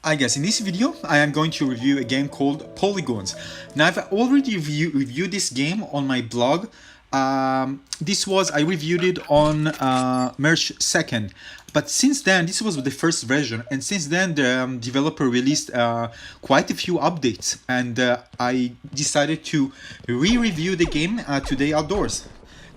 Hi guys, in this video I am going to review a game called Polygons. Now I've already reviewed this game on my blog. I reviewed it on March 2nd, but since then this was the first version, and since then the developer released quite a few updates, and I decided to re-review the game today outdoors.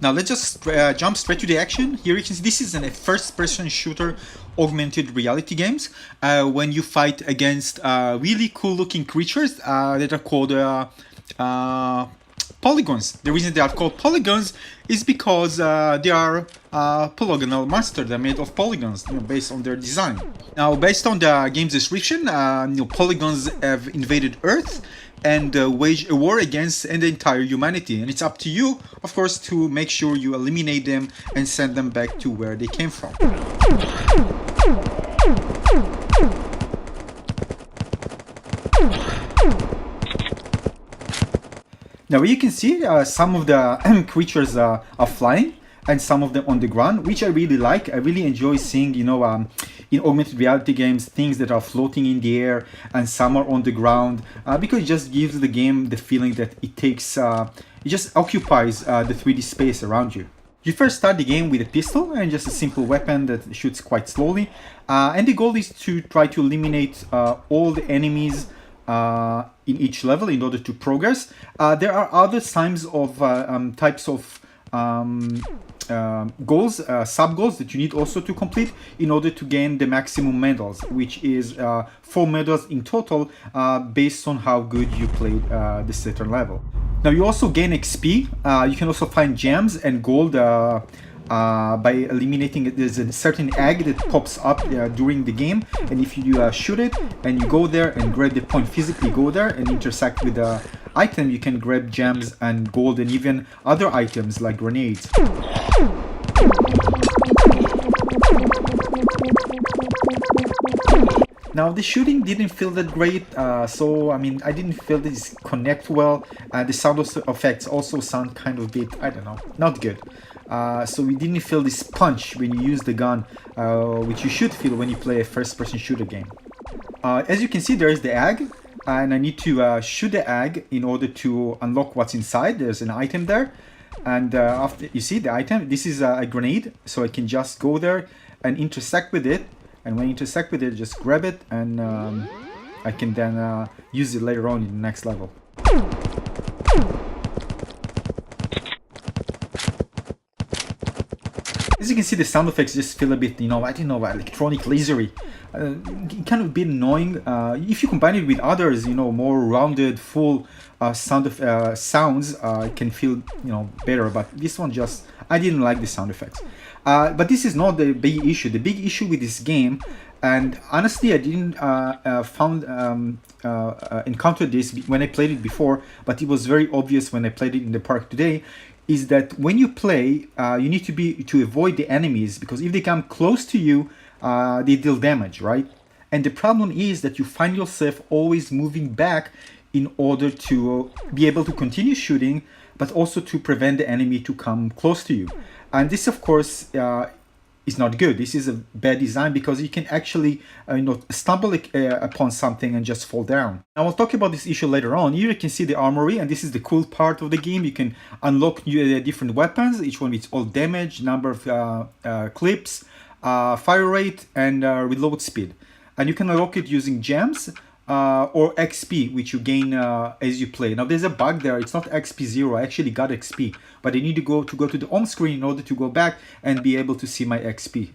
Now let's just jump straight to the action. Here you can see this is a first-person shooter augmented reality games when you fight against really cool-looking creatures that are called polygons. The reason they are called polygons is because they are polygonal monsters. They're made of polygons, based on their design. Now, based on the game's description, polygons have invaded Earth and wage a war against the entire humanity, and it's up to you, of course, to make sure you eliminate them and send them back to where they came from. Now you can see some of the creatures are flying and some of them on the ground, which I really like. I really enjoy seeing, in augmented reality games, things that are floating in the air and some are on the ground, because it just gives the game the feeling that it just occupies the 3D space around you. You first start the game with a pistol and just a simple weapon that shoots quite slowly, and the goal is to try to eliminate all the enemies in each level in order to progress. There are other types of goals, sub-goals that you need also to complete in order to gain the maximum medals, which is 4 medals in total based on how good you played the certain level. Now you also gain XP. You can also find gems and gold by eliminating it. There's a certain egg that pops up during the game, and if you shoot it and you go there and grab the point, physically go there and intersect with the item, you can grab gems and gold and even other items like grenades. Now the shooting didn't feel that great, so I didn't feel this connect well. The sound effects also sound kind of bit, I don't know, not good. So we didn't feel this punch when you use the gun, which you should feel when you play a first-person shooter game. As you can see, there is the egg, and I need to shoot the egg in order to unlock what's inside. There's an item there, and after you see the item, this is a grenade, so I can just go there and intersect with it. And when you intersect with it, just grab it, and I can then use it later on in the next level. As you can see, the sound effects just feel a bit, I don't know, electronic lasery. Kind of a bit annoying. If you combine it with others, more rounded, full sounds, it can feel, better. But this one I didn't like the sound effects. But this is not the big issue. The big issue with this game, and honestly I didn't encounter this when I played it before, but it was very obvious when I played it in the park today, is that when you play, you need to avoid the enemies, because if they come close to you, they deal damage, right? And the problem is that you find yourself always moving back in order to be able to continue shooting, but also to prevent the enemy to come close to you. And this, of course, is not good. This is a bad design, because you can actually stumble upon something and just fall down. Now I'll talk about this issue later on. Here you can see the armory, and this is the cool part of the game. You can unlock different weapons, each one with all damage, number of clips, fire rate, and reload speed. And you can unlock it using gems or XP, which you gain as you play. Now there's a bug there. It's not XP 0. I actually got XP, but I need to go to the home screen in order to go back and be able to see my XP.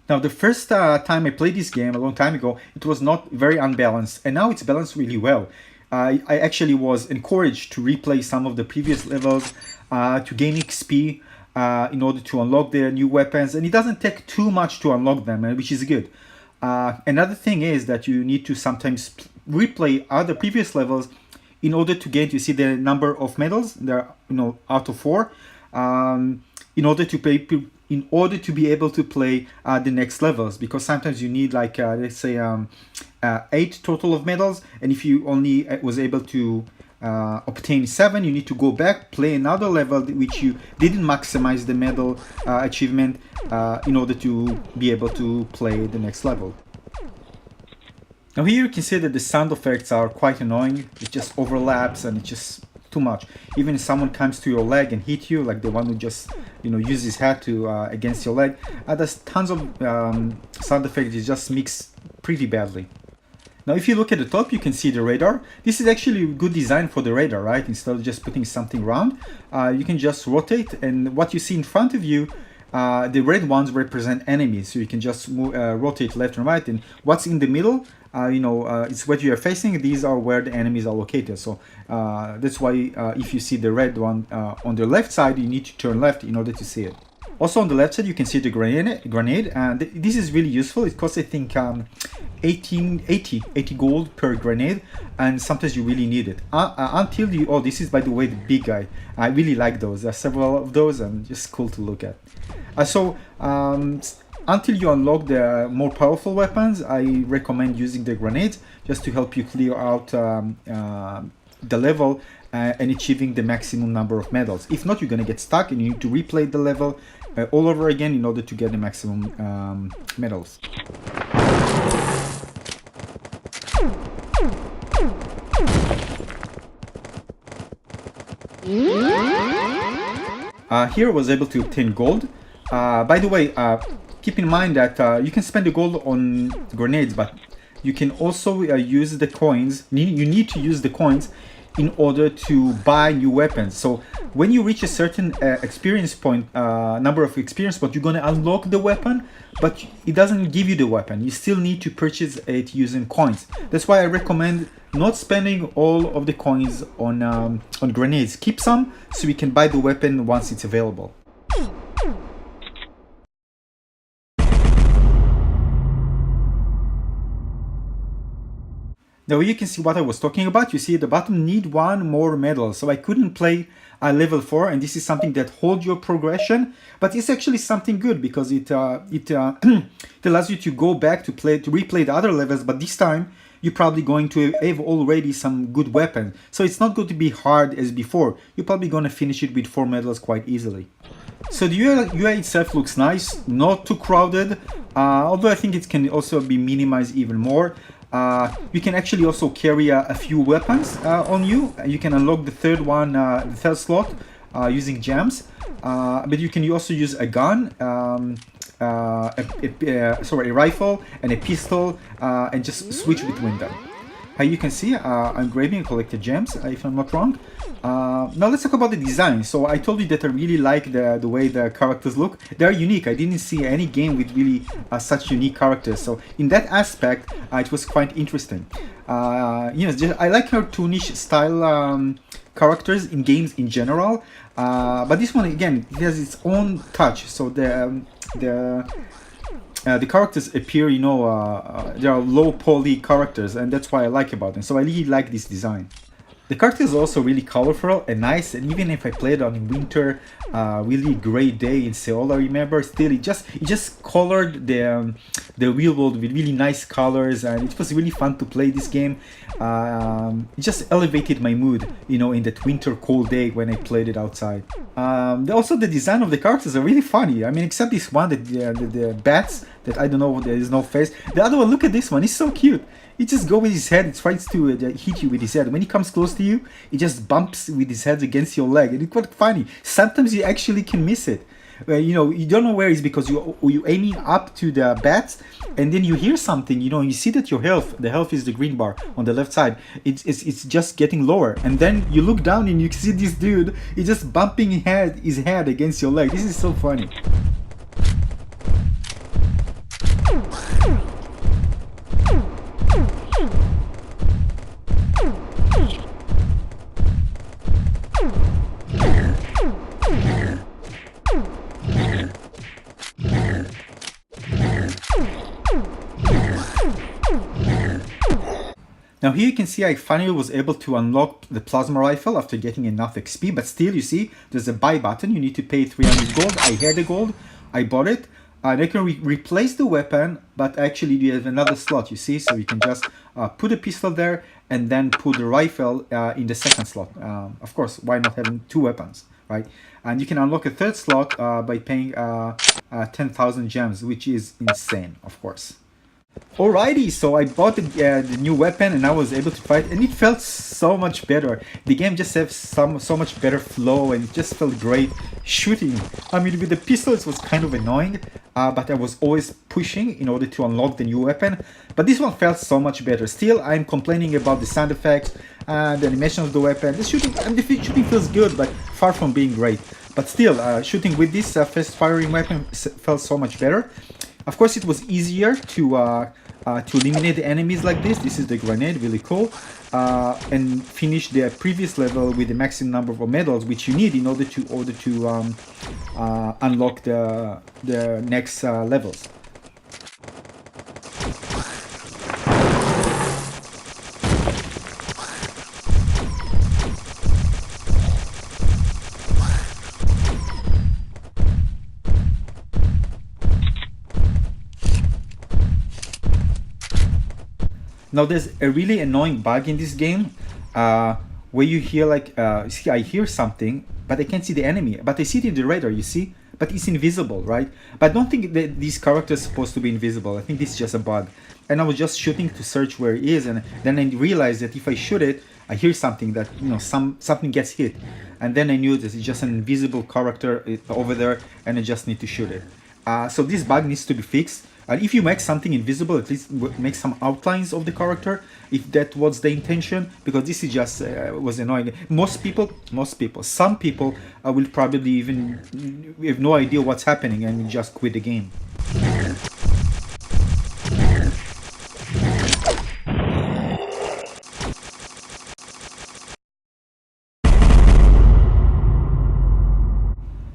Now the first time I played this game a long time ago, it was not very unbalanced, and now it's balanced really well. I actually was encouraged to replay some of the previous levels to gain XP in order to unlock the new weapons, and it doesn't take too much to unlock them, which is good. Another thing is that you need to sometimes replay other previous levels in order to get, you see the number of medals there, out of 4, in order to be able to play the next levels, because sometimes you need let's say 8 total of medals, and if you only was able to obtain 7, you need to go back, play another level which you didn't maximize the medal achievement in order to be able to play the next level. Now here you can see that the sound effects are quite annoying. It just overlaps and it's just too much. Even if someone comes to your leg and hit you, like the one who just, use his head to against your leg, there's tons of sound effects. It just mix pretty badly. Now if you look at the top, you can see the radar. This is actually a good design for the radar, right? Instead of just putting something round, you can just rotate, and what you see in front of you, the red ones represent enemies, so you can just rotate left and right, and what's in the middle, it's what you are facing. These are where the enemies are located. So that's why if you see the red one on the left side, you need to turn left in order to see it. Also on the left side, you can see the grenade, and this is really useful. It costs, I think, 80 gold per grenade, and sometimes you really need it. Until you, this is, by the way, the big guy. I really like those. There are several of those, and just cool to look at. Until you unlock the more powerful weapons, I recommend using the grenades just to help you clear out the level and achieving the maximum number of medals. If not, you're gonna get stuck and you need to replay the level all over again in order to get the maximum medals. Here I was able to obtain gold. By the way, keep in mind that you can spend the gold on grenades, but you can also use the coins. You need to use the coins in order to buy new weapons. So when you reach a certain experience point, number of experience points, you're going to unlock the weapon, but it doesn't give you the weapon. You still need to purchase it using coins. That's why I recommend not spending all of the coins on grenades. Keep some so you can buy the weapon once it's available. Now you can see what I was talking about. You see at the bottom, need one more medal. So I couldn't play level 4, and this is something that holds your progression, but it's actually something good because it allows you to go back to replay the other levels, but this time you're probably going to have already some good weapons. So it's not going to be hard as before. You're probably going to finish it with 4 medals quite easily. So the UI itself looks nice, not too crowded, although I think it can also be minimized even more. You can actually also carry a few weapons on you. You can unlock the third one, the third slot, using gems. But you can also use a gun, a rifle and a pistol, and just switch between them. You can see I'm grabbing and collected gems, if I'm not wrong. Now let's talk about the design. So I told you that I really like the way the characters look. They're unique. I didn't see any game with really such unique characters. So in that aspect, it was quite interesting. I like cartoonish style characters in games in general. But this one, again, it has its own touch. So the characters appear, they are low poly characters, and that's why I like about them. So I really like this design. The characters are also really colorful and nice, and even if I played on winter, really great day in Seoul, I remember, still it just colored the real world with really nice colors, and it was really fun to play this game. It just elevated my mood, in that winter cold day when I played it outside. Also the design of the characters are really funny. I mean, except this one, the bats, that I don't know, there is no face. The other one, look at this one, it's so cute. He just goes with his head, it tries to hit you with his head. When he comes close to you, he just bumps with his head against your leg. And it's quite funny. Sometimes you actually can miss it. You don't know where it's because you're aiming up to the bats, and then you hear something, you see that the health is the green bar on the left side. It's just getting lower. And then you look down and you see this dude, he's just bumping his head against your leg. This is so funny. Now here you can see I finally was able to unlock the plasma rifle after getting enough XP, but still you see there's a buy button. You need to pay 300 gold. I had the gold, I bought it. They can replace the weapon, but actually you have another slot, you see, so you can just put a pistol there and then put the rifle in the second slot. Of course, why not having 2 weapons, right? And you can unlock a third slot by paying 10,000 gems, which is insane, of course. Alrighty, so I bought the new weapon and I was able to fight, and it felt so much better. The game just has so much better flow, and it just felt great shooting. I mean, with the pistol it was kind of annoying, but I was always pushing in order to unlock the new weapon. But this one felt so much better. Still, I'm complaining about the sound effects and the animation of the weapon. The shooting, and the shooting feels good, but far from being great. But still, shooting with this fast-firing weapon felt so much better. Of course, it was easier to eliminate the enemies like this. This is the grenade, really cool. And finish the previous level with the maximum number of medals, which you need in order to unlock the next levels. Now there's a really annoying bug in this game where you hear like, see, I hear something, but I can't see the enemy, but I see it in the radar, you see? But it's invisible, right? But I don't think that these characters are supposed to be invisible. I think this is just a bug. And I was just shooting to search where he is, and then I realized that if I shoot it, I hear something that, you know, something gets hit. And then I knew that it's just an invisible character over there, and I just need to shoot it. So this bug needs to be fixed. And if you make something invisible, at least make some outlines of the character, if that was the intention, because this is just was annoying. Some people will probably even have no idea what's happening and just quit the game.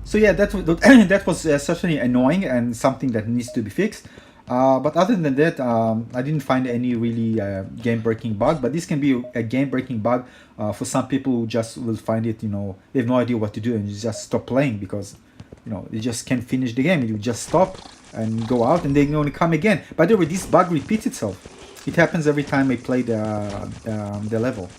So yeah, that was certainly annoying and something that needs to be fixed. But other than that, I didn't find any really game-breaking bug. But this can be a game-breaking bug for some people who just will find it, you know, they have no idea what to do and just stop playing because, you know, they just can't finish the game. You just stop and go out and they're going to come again. By the way, this bug repeats itself. It happens every time I play the level.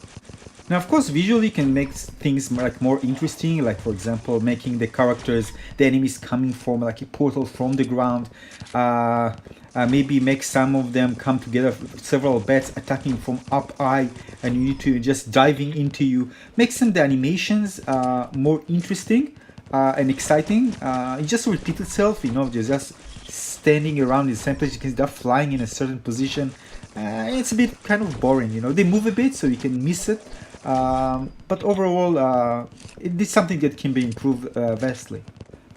Now, of course, visually can make things like more interesting, like for example, making the characters, the enemies coming from like a portal from the ground. Maybe make some of them come together, several bats attacking from up high, and you need to just diving into you. Make some of the animations more interesting and exciting. It just repeats itself, you know, just standing around in the same place. You can start flying in a certain position. It's a bit kind of boring, you know. They move a bit, so you can miss it. But overall, it is something that can be improved vastly.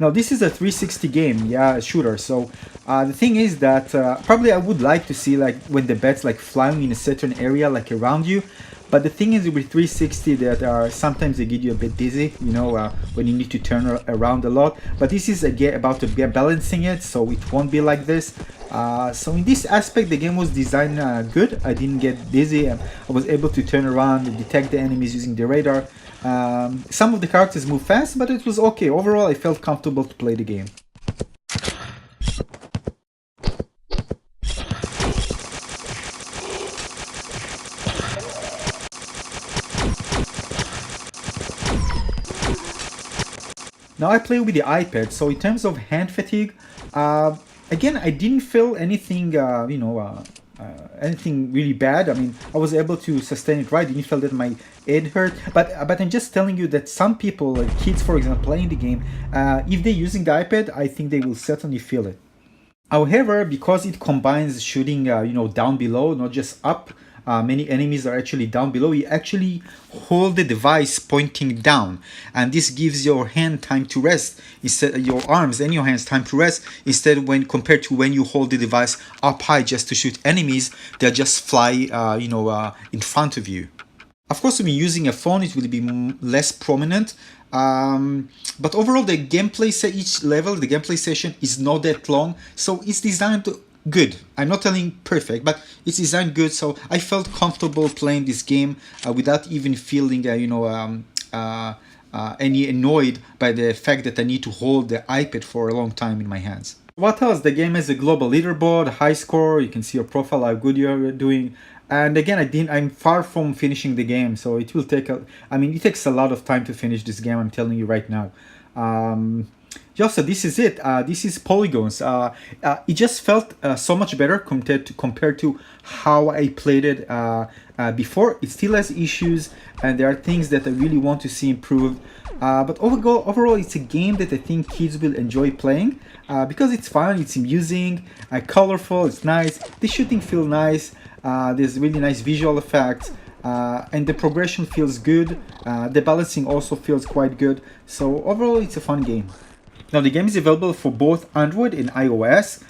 Now, this is a 360 game, yeah, shooter. So the thing is that probably I would like to see like when the bats like flying in a certain area, like around you. But the thing is with 360 that sometimes they get you a bit dizzy, you know, when you need to turn around a lot. But this is again about to get balancing it, so it won't be like this. So in this aspect, the game was designed good. I didn't get dizzy. I was able to turn around and detect the enemies using the radar. Some of the characters move fast, but it was okay. Overall, I felt comfortable to play the game. Now I play with the iPad, so in terms of hand fatigue, again, I didn't feel anything, anything really bad. I mean, I was able to sustain it right. I didn't feel that my head hurt. But I'm just telling you that some people, like kids, for example, playing the game, if they're using the iPad, I think they will certainly feel it. However, because it combines shooting, down below, not just up, many enemies are actually down below. You actually hold the device pointing down, and this gives your hand time to rest. Instead, your arms and your hands time to rest. Instead, when compared to when you hold the device up high just to shoot enemies, they'll just fly, in front of you. Of course, when you're using a phone, it will be less prominent. But overall, the gameplay, each level, the gameplay session is not that long, so it's designed good. I'm not telling perfect, but it's designed good, so I felt comfortable playing this game without even feeling, any annoyed by the fact that I need to hold the iPad for a long time in my hands. What else? The game has a global leaderboard, high score. You can see your profile, how good you're doing. And again, I'm far from finishing the game, so it will take it takes a lot of time to finish this game. I'm telling you right now. Yeah, so this is it. This is Polygons. It just felt so much better compared to how I played it before. It still has issues, and there are things that I really want to see improved. But overall, it's a game that I think kids will enjoy playing because it's fun, it's amusing, colorful, it's nice. The shooting feels nice. There's really nice visual effects. And the progression feels good. The balancing also feels quite good. So overall, it's a fun game. Now the game is available for both Android and iOS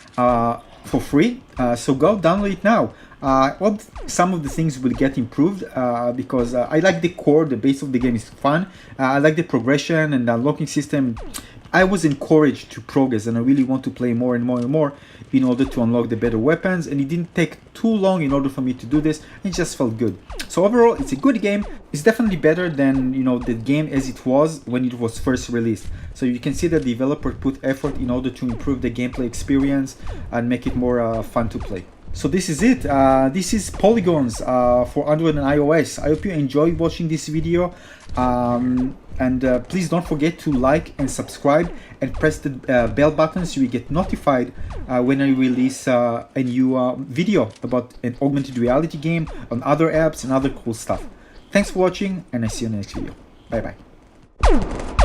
for free, so go download it now. I hope some of the things will get improved because I like the core, the base of the game is fun. I like the progression and the unlocking system. I was encouraged to progress, and I really want to play more and more and more in order to unlock the better weapons, and it didn't take too long in order for me to do this. It just felt good. So overall, it's a good game. It's definitely better than, you know, the game as it was when it was first released. So you can see that the developer put effort in order to improve the gameplay experience and make it more fun to play. So this is it. This is Polygons for Android and iOS. I hope you enjoyed watching this video. Please don't forget to like and subscribe and press the bell button so you get notified when I release a new video about an augmented reality game on other apps and other cool stuff. Thanks for watching, and I see you in the next video. Bye bye.